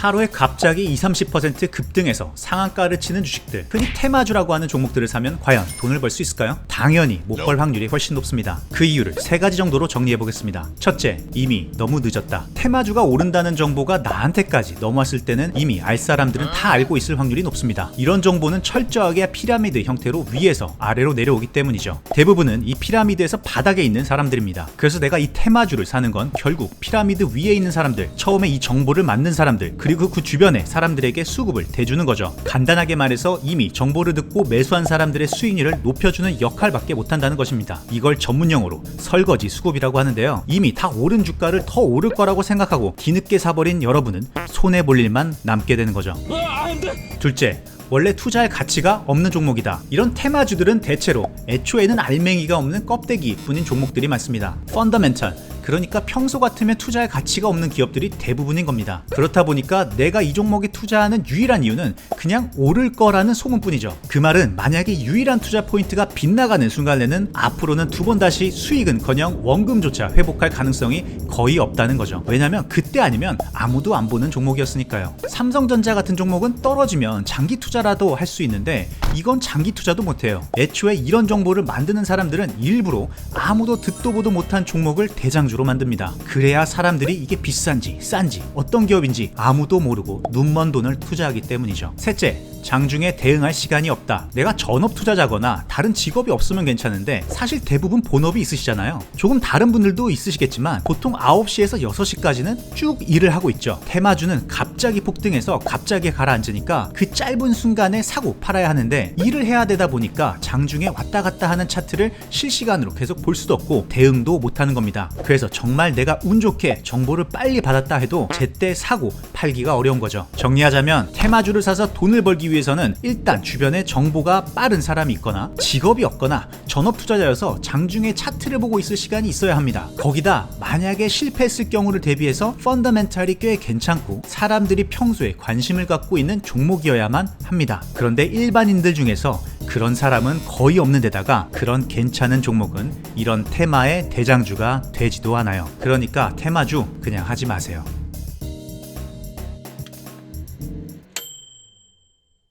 하루에 갑자기 20-30% 급등해서 상한가를 치는 주식들, 흔히 테마주라고 하는 종목들을 사면 과연 돈을 벌 수 있을까요? 당연히 못 벌 확률이 훨씬 높습니다. 그 이유를 3가지 정도로 정리해 보겠습니다. 첫째, 이미 너무 늦었다. 테마주가 오른다는 정보가 나한테까지 넘어왔을 때는 이미 알 사람들은 다 알고 있을 확률이 높습니다. 이런 정보는 철저하게 피라미드 형태로 위에서 아래로 내려오기 때문이죠. 대부분은 이 피라미드에서 바닥에 있는 사람들입니다. 그래서 내가 이 테마주를 사는 건 결국 피라미드 위에 있는 사람들, 처음에 이 정보를 만든 사람들, 그리고 그 주변의 사람들에게 수급을 대주는 거죠. 간단하게 말해서 이미 정보를 듣고 매수한 사람들의 수익률을 높여주는 역할밖에 못한다는 것입니다. 이걸 전문용어로 설거지 수급이라고 하는데요. 이미 다 오른 주가를 더 오를 거라고 생각하고 뒤늦게 사버린 여러분은 손해볼 일만 남게 되는 거죠. 둘째, 원래 투자할 가치가 없는 종목이다. 이런 테마주들은 대체로 애초에는 알맹이가 없는 껍데기 뿐인 종목들이 많습니다. 펀더멘털, 그러니까 평소 같으면 투자할 가치가 없는 기업들이 대부분인 겁니다. 그렇다 보니까 내가 이 종목에 투자하는 유일한 이유는 그냥 오를 거라는 소문뿐이죠. 그 말은 만약에 유일한 투자 포인트가 빗나가는 순간에는 앞으로는 두 번 다시 수익은커녕 원금조차 회복할 가능성이 거의 없다는 거죠. 왜냐면 그때 아니면 아무도 안 보는 종목이었으니까요. 삼성전자 같은 종목은 떨어지면 장기 투자라도 할 수 있는데 이건 장기 투자도 못해요. 애초에 이런 정보를 만드는 사람들은 일부러 아무도 듣도 보도 못한 종목을 대장주로 만듭니다. 그래야 사람들이 이게 비싼지 싼지 어떤 기업인지 아무도 모르고 눈먼 돈을 투자하기 때문이죠. 셋째, 장중에 대응할 시간이 없다. 내가 전업 투자자거나 다른 직업이 없으면 괜찮은데 사실 대부분 본업이 있으시잖아요. 조금 다른 분들도 있으시겠지만 보통 9시에서 6시까지는 쭉 일을 하고 있죠. 테마주는 갑자기 폭등해서 갑자기 가라앉으니까 그 짧은 순간에 사고 팔아야 하는데 일을 해야 되다 보니까 장중에 왔다 갔다 하는 차트를 실시간으로 계속 볼 수도 없고 대응도 못하는 겁니다. 그래서 정말 내가 운 좋게 정보를 빨리 받았다 해도 제때 사고 팔기가 어려운 거죠. 정리하자면 테마주를 사서 돈을 벌기 위해서는 일단 주변에 정보가 빠른 사람이 있거나 직업이 없거나 전업 투자자여서 장중에 차트를 보고 있을 시간이 있어야 합니다. 거기다 만약에 실패했을 경우를 대비해서 펀더멘탈이 꽤 괜찮고 사람들이 평소에 관심을 갖고 있는 종목이어야만 합니다. 그런데 일반인들 중에서 그런 사람은 거의 없는 데다가 그런 괜찮은 종목은 이런 테마의 대장주가 되지도 않아요. 그러니까 테마주 그냥 하지 마세요.